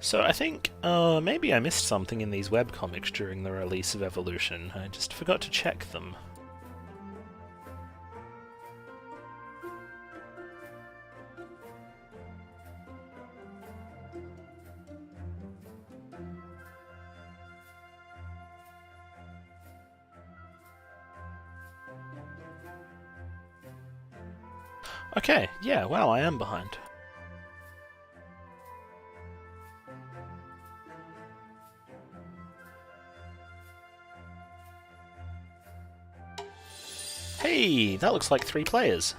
So I think maybe I missed something in these webcomics during the release of Evolution. I just forgot to check them. Okay, yeah, wow, I am behind. Hey, that looks like 3 players.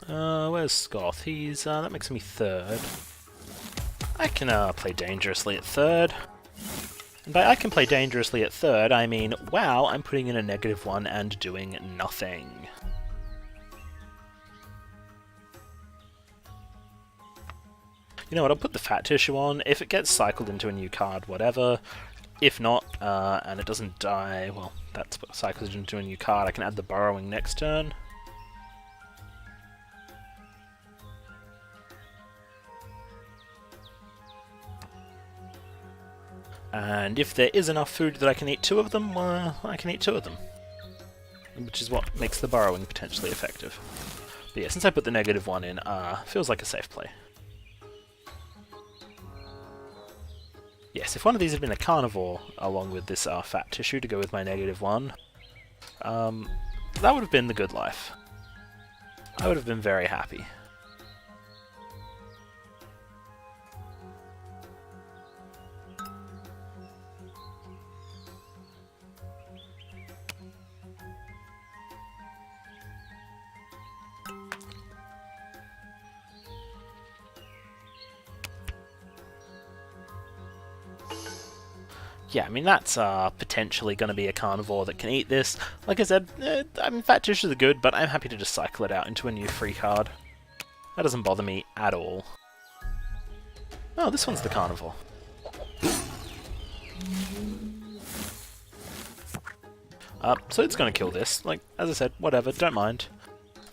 Where's Scoth? He's, that makes me 3rd. I can, play dangerously at 3rd. And by I can play dangerously at 3rd, I mean, wow, I'm putting in a -1 and doing nothing. You know what, I'll put the fat tissue on. If it gets cycled into a new card, whatever. If not, and it doesn't die, well, that's what cycles into a new card. I can add the burrowing next turn. And if there is enough food that I can eat 2 of them, I can eat 2 of them. Which is what makes the burrowing potentially effective. But yeah, since I put the -1 in, feels like a safe play. Yes, if one of these had been a carnivore, along with this fat tissue to go with my -1, that would have been the good life. I would have been very happy. Yeah, I mean, that's potentially going to be a carnivore that can eat this. Like I said, I mean, fat tissues are good, but I'm happy to just cycle it out into a new free card. That doesn't bother me at all. Oh, this one's the carnivore. So it's going to kill this. Like, as I said, whatever, don't mind.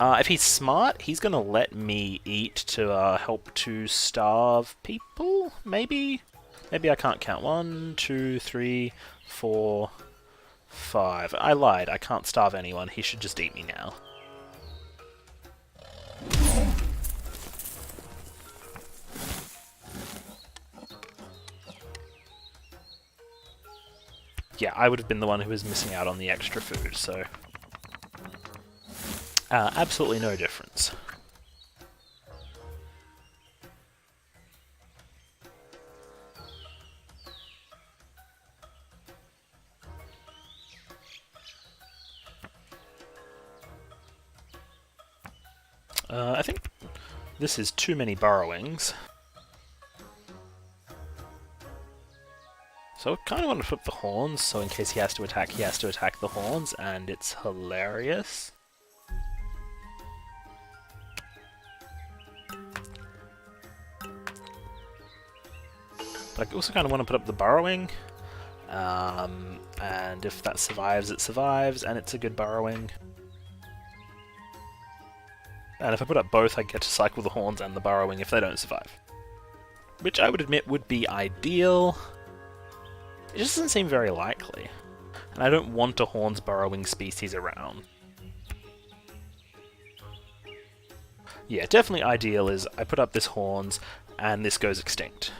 If he's smart, he's going to let me eat to help to starve people, maybe? Maybe I can't count. 1, 2, 3, 4, 5. I lied. I can't starve anyone. He should just eat me now. Yeah, I would have been the one who was missing out on the extra food, so... absolutely no difference. I think this is too many burrowings. So I kind of want to put the horns, so in case he has to attack the horns, and it's hilarious. But I also kind of want to put up the burrowing, and if that survives, it survives, and it's a good burrowing. And if I put up both, I get to cycle the horns and the burrowing if they don't survive. Which I would admit would be ideal. It just doesn't seem very likely. And I don't want a horns burrowing species around. Yeah, definitely ideal is I put up this horns and this goes extinct.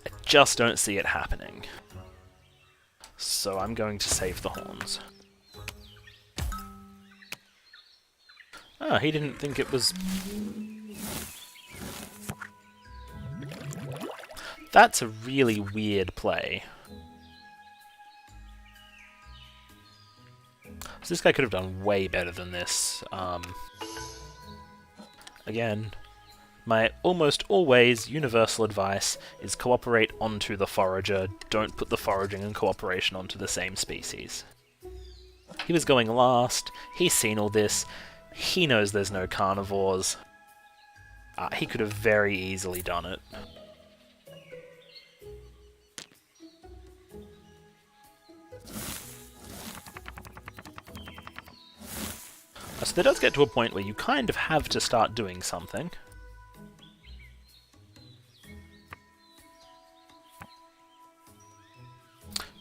I just don't see it happening. So I'm going to save the horns. Oh, he didn't think it was... That's a really weird play. So this guy could have done way better than this. Again, my almost always universal advice is cooperate onto the forager, don't put the foraging and cooperation onto the same species. He was going last, he's seen all this, he knows there's no carnivores. He could have very easily done it. So there does get to a point where you kind of have to start doing something.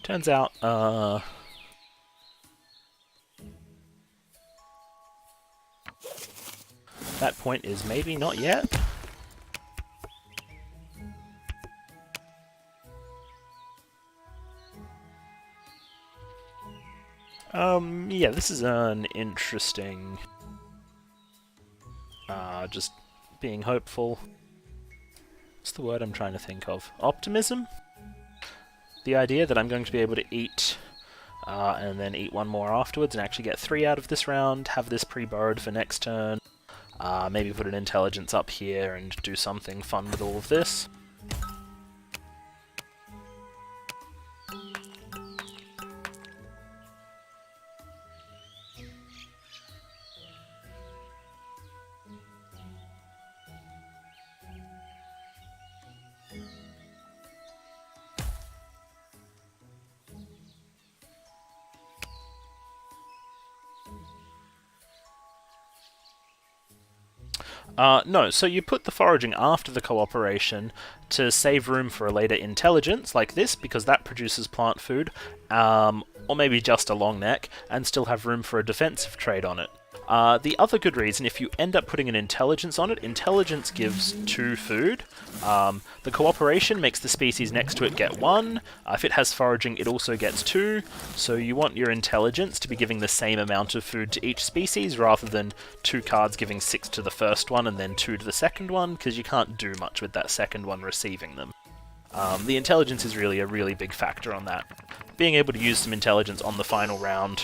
Turns out, that point is maybe not yet. Yeah, this is an interesting... just being hopeful. What's the word I'm trying to think of? Optimism? The idea that I'm going to be able to eat, and then eat one more afterwards and actually get 3 out of this round, have this pre-borrowed for next turn, maybe put an intelligence up here and do something fun with all of this. No, so you put the foraging after the cooperation to save room for a later intelligence, like this, because that produces plant food, or maybe just a long neck, and still have room for a defensive trait on it. The other good reason, if you end up putting an intelligence on it, intelligence gives 2 food. The cooperation makes the species next to it get 1. If it has foraging, it also gets 2. So you want your intelligence to be giving the same amount of food to each species, rather than 2 cards giving 6 to the first one and then 2 to the second one, because you can't do much with that second one receiving them. The intelligence is really a really big factor on that. Being able to use some intelligence on the final round,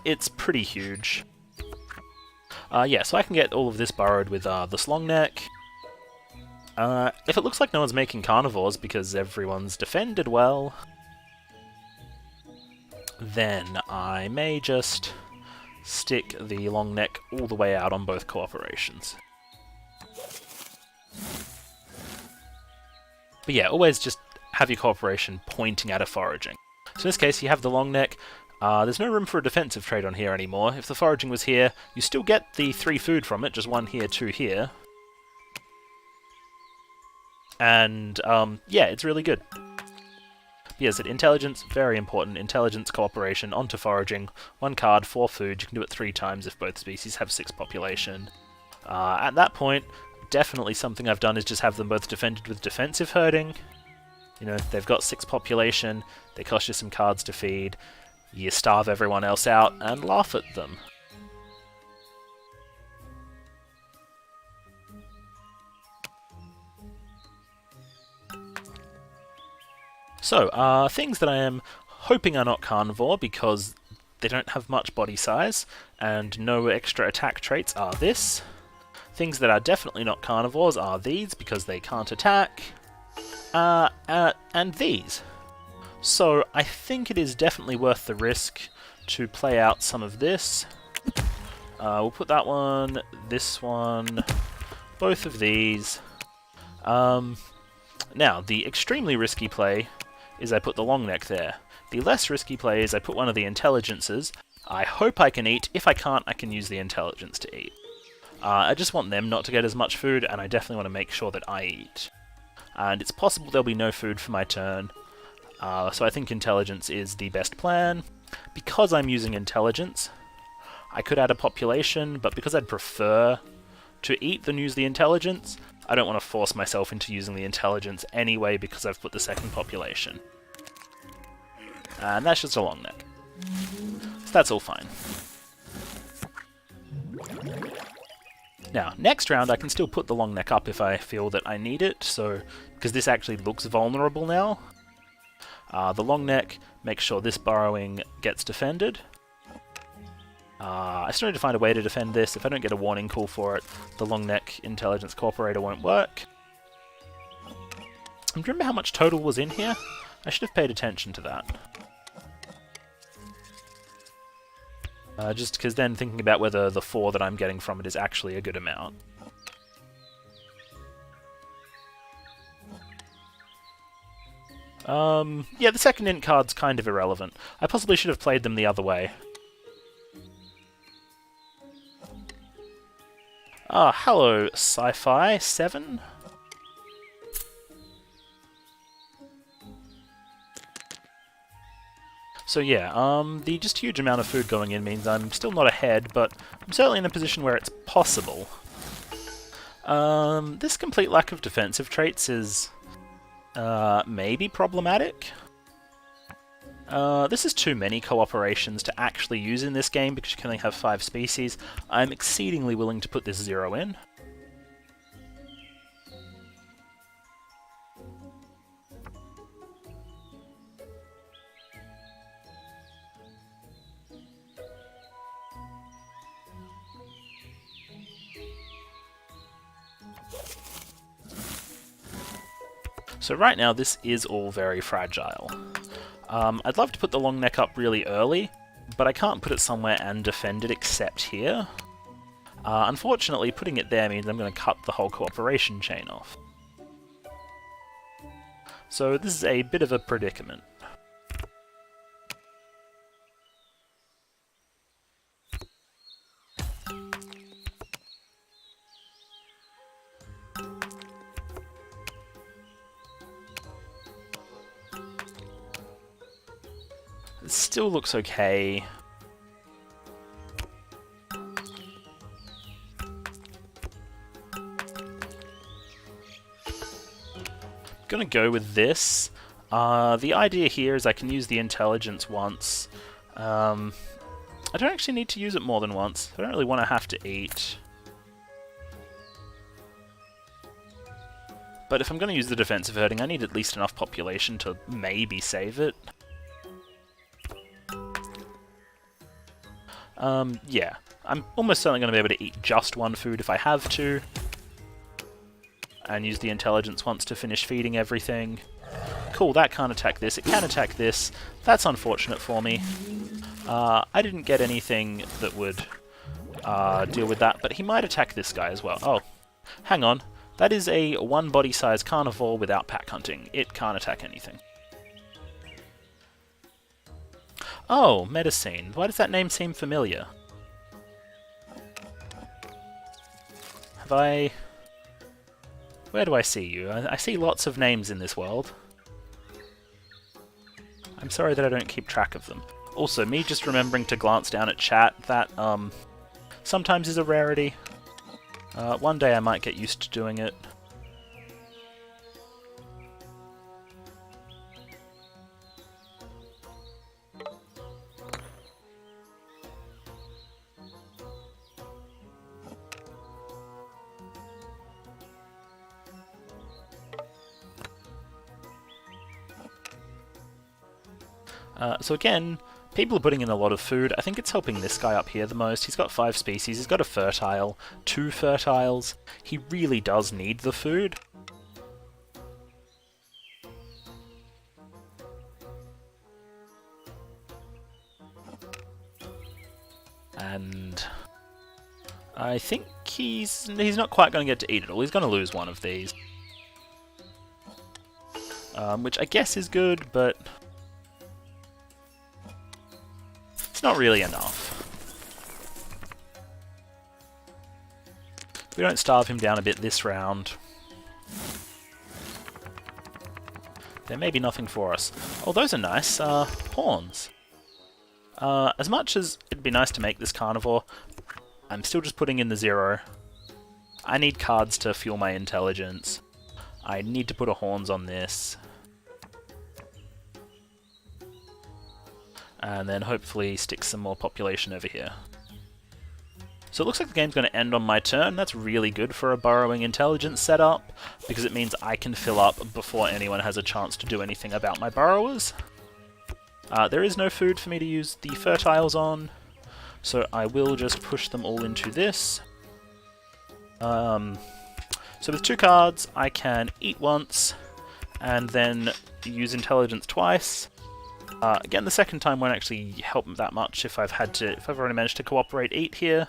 it's pretty huge. Yeah, so I can get all of this borrowed with this long neck. If it looks like no one's making carnivores because everyone's defended well, then I may just stick the long neck all the way out on both cooperations. But yeah, always just have your cooperation pointing at a foraging. So in this case, you have the long neck. There's no room for a defensive trait on here anymore. If the foraging was here, you still get the 3 food from it, just 1 here, 2 here. And, yeah, it's really good. Yes, intelligence, very important. Intelligence, cooperation, onto foraging. 1 card, 4 food. You can do it 3 times if both species have 6 population. At that point, definitely something I've done is just have them both defended with defensive herding. You know, they've got 6 population, they cost you some cards to feed. You starve everyone else out and laugh at them. So, things that I am hoping are not carnivore because they don't have much body size and no extra attack traits are this. Things that are definitely not carnivores are these because they can't attack, and these. So I think it is definitely worth the risk to play out some of this. We'll put that one, this one, both of these. Now, the extremely risky play is I put the long neck there. The less risky play is I put one of the intelligences. I hope I can eat. If I can't, I can use the intelligence to eat. I just want them not to get as much food, and I definitely want to make sure that I eat. And it's possible there'll be no food for my turn. So I think intelligence is the best plan. Because I'm using intelligence, I could add a population, but because I'd prefer to eat than use the intelligence, I don't want to force myself into using the intelligence anyway because I've put the second population. And that's just a long neck. So that's all fine. Now, next round I can still put the long neck up if I feel that I need it, so because this actually looks vulnerable now. The long neck makes sure this burrowing gets defended. I still need to find a way to defend this. If I don't get a warning call for it, the long neck intelligence cooperator won't work. Do you remember how much total was in here? I should have paid attention to that. Just because then thinking about whether the 4 that I'm getting from it is actually a good amount. Yeah, the second int card's kind of irrelevant. I possibly should have played them the other way. Hello, Sci-Fi 7. So yeah, the just huge amount of food going in means I'm still not ahead, but I'm certainly in a position where it's possible. This complete lack of defensive traits is maybe problematic. This is too many cooperations to actually use in this game because you can only have 5 species. I'm exceedingly willing to put this 0 in. So right now this is all very fragile. I'd love to put the long neck up really early, but I can't put it somewhere and defend it except here. Unfortunately, putting it there means I'm going to cut the whole cooperation chain off. So this is a bit of a predicament. It still looks okay. Gonna go with this. The idea here is I can use the intelligence once. I don't actually need to use it more than once. I don't really want to have to eat. But if I'm going to use the defensive herding, I need at least enough population to maybe save it. Yeah. I'm almost certainly going to be able to eat just one food if I have to. And use the intelligence once to finish feeding everything. Cool, that can't attack this. It can attack this. That's unfortunate for me. I didn't get anything that would deal with that, but he might attack this guy as well. Oh, hang on. That is a one body size carnivore without pack hunting. It can't attack anything. Oh, Medicine. Why does that name seem familiar? Have I... Where do I see you? I see lots of names in this world. I'm sorry that I don't keep track of them. Also, me just remembering to glance down at chat, that, sometimes is a rarity. One day I might get used to doing it. So again, people are putting in a lot of food. I think it's helping this guy up here the most. He's got 5 species, he's got a fertile, 2 fertiles. He really does need the food. And I think he's not quite going to get to eat it all. He's going to lose one of these. Which I guess is good, but... not really enough. If we don't starve him down a bit this round, there may be nothing for us. Oh, those are nice. Horns. As much as it'd be nice to make this carnivore, I'm still just putting in the 0. I need cards to fuel my intelligence. I need to put a horns on this. And then hopefully stick some more population over here. So it looks like the game's going to end on my turn. That's really good for a burrowing intelligence setup, because it means I can fill up before anyone has a chance to do anything about my burrowers. There is no food for me to use the fertiles on, so I will just push them all into this. So with 2 cards, I can eat once, and then use intelligence twice. Again, the second time won't actually help that much if I've already managed to cooperate 8 here.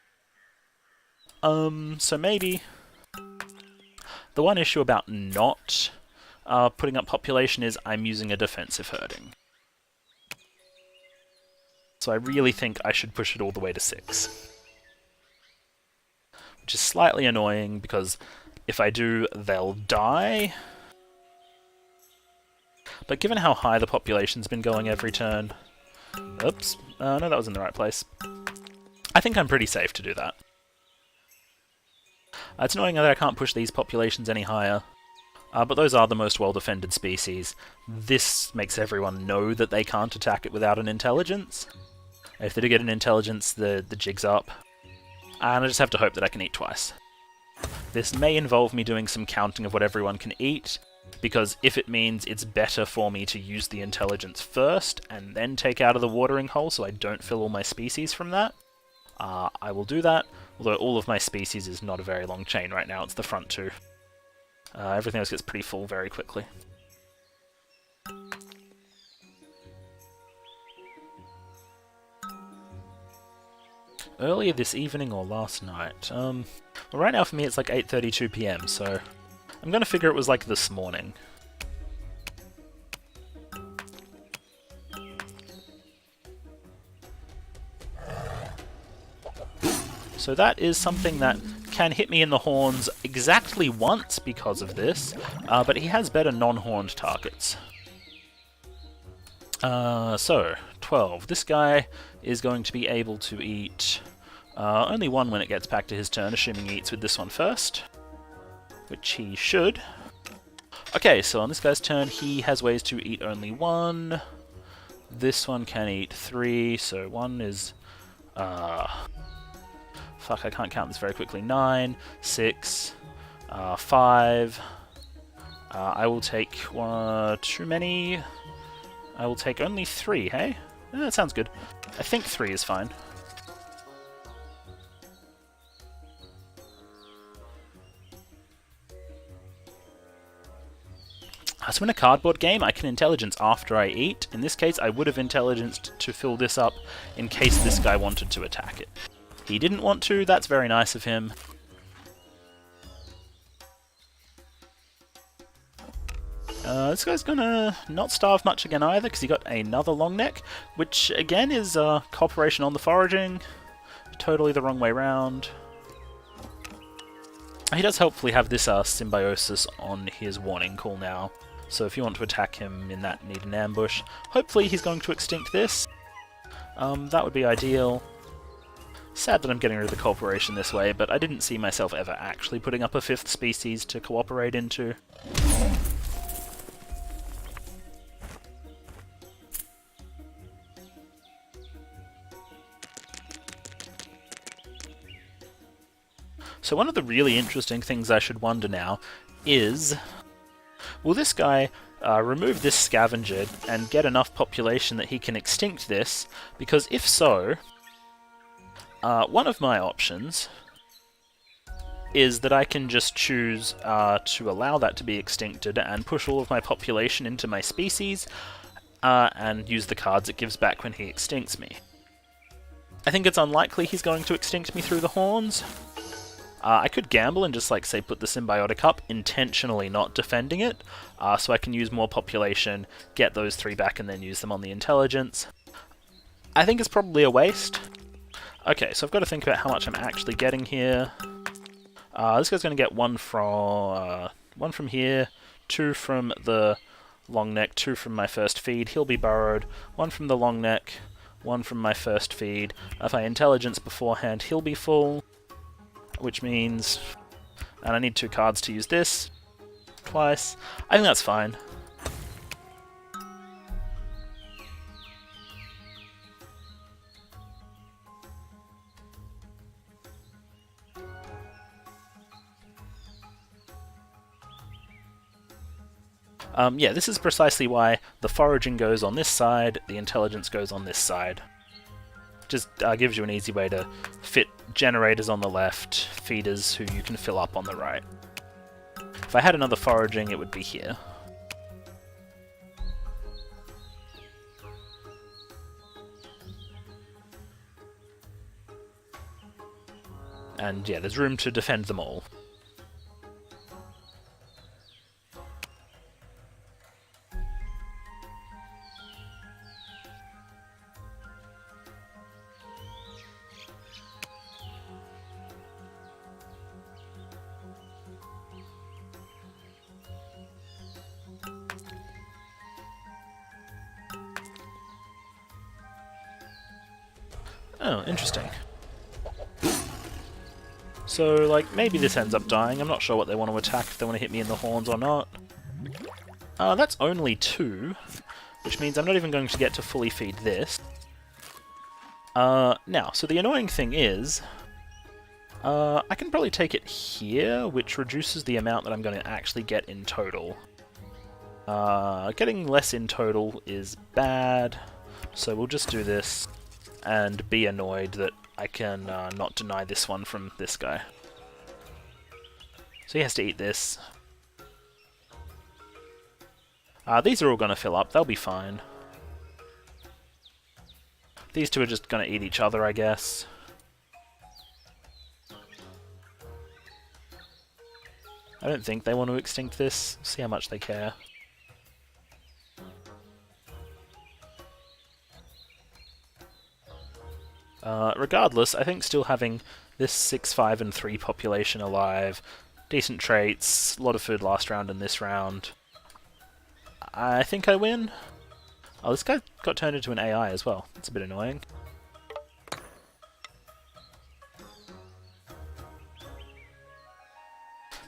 So maybe... The one issue about not putting up population is I'm using a defensive herding. So I really think I should push it all the way to 6. which is slightly annoying because if I do, they'll die. But given how high the population's been going every turn... Oops. No, that was in the right place. I think I'm pretty safe to do that. It's annoying that I can't push these populations any higher. But those are the most well-defended species. This makes everyone know that they can't attack it without an intelligence. If they do get an intelligence, the jig's up. And I just have to hope that I can eat twice. This may involve me doing some counting of what everyone can eat, because if it means it's better for me to use the intelligence first and then take out of the watering hole so I don't fill all my species from that, I will do that, although all of my species is not a very long chain right now, it's the front two. Everything else gets pretty full very quickly. Earlier this evening or last night? Well, right now for me it's like 8:32 PM, so I'm gonna figure it was like this morning. So that is something that can hit me in the horns exactly once because of this, but he has better non-horned targets. So, 12. This guy is going to be able to eat only one when it gets back to his turn, assuming he eats with this one first, which he should. Okay, so on this guy's turn, he has ways to eat only one. This one can eat 3, so 1 is... Fuck, I can't count this very quickly. 9, 6, 5. I will take too many. I will take only 3, hey? That sounds good. I think 3 is fine. So in a cardboard game, I can intelligence after I eat. In this case, I would have intelligenced to fill this up in case this guy wanted to attack it. He didn't want to, that's very nice of him. This guy's gonna not starve much again either, because he got another long neck, which again is cooperation on the foraging. Totally the wrong way round. He does hopefully have this symbiosis on his warning call now, so if you want to attack him in that need an ambush, hopefully he's going to extinct this. That would be ideal. Sad that I'm getting rid of the cooperation this way, but I didn't see myself ever actually putting up a 5th species to cooperate into. So one of the really interesting things I should wonder now is, will this guy remove this scavenger and get enough population that he can extinct this? Because if so, one of my options is that I can just choose to allow that to be extincted and push all of my population into my species and use the cards it gives back when he extincts me. I think it's unlikely he's going to extinct me through the horns. I could gamble and just, like, say, put the symbiotic up, intentionally not defending it, so I can use more population, get those 3 back, and then use them on the intelligence. I think it's probably a waste. Okay, so I've got to think about how much I'm actually getting here. This guy's going to get 1 from here, 2 from the long neck, 2 from my first feed. He'll be burrowed. 1 from the long neck, 1 from my first feed. If I intelligence beforehand, he'll be full. Which means... And I need 2 cards to use this. Twice. I think that's fine. Yeah, this is precisely why the foraging goes on this side, the intelligence goes on this side. Just gives you an easy way to fit generators on the left, feeders who you can fill up on the right. If I had another foraging, it would be here. And yeah, there's room to defend them all. Oh, interesting. So, like, maybe this ends up dying. I'm not sure what they want to attack, if they want to hit me in the horns or not. That's only 2, which means I'm not even going to get to fully feed this. Now, so the annoying thing is, I can probably take it here, which reduces the amount that I'm going to actually get in total. Getting less in total is bad, so we'll just do this and be annoyed that I can not deny this one from this guy. So he has to eat this. These are all going to fill up, they'll be fine. These two are just going to eat each other, I guess. I don't think they want to extinct this. See how much they care. Regardless, I think still having this 6, 5, and 3 population alive, decent traits, a lot of food last round and this round, I think I win. Oh, this guy got turned into an AI as well. That's a bit annoying.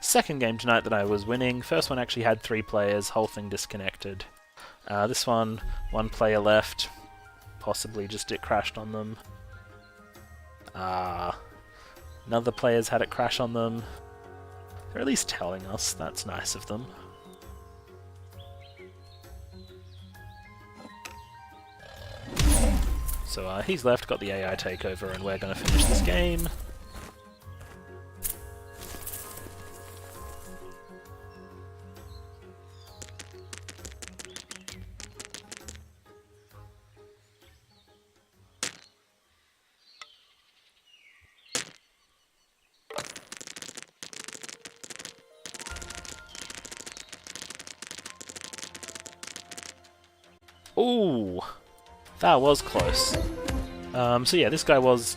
Second game tonight that I was winning. First one actually had 3 players, whole thing disconnected. This one, 1 player left. Possibly just it crashed on them. Another player's had it crash on them. They're at least telling us. That's nice of them. So he's left, got the AI takeover, and we're going to finish this game. Ooh, that was close. So yeah, this guy was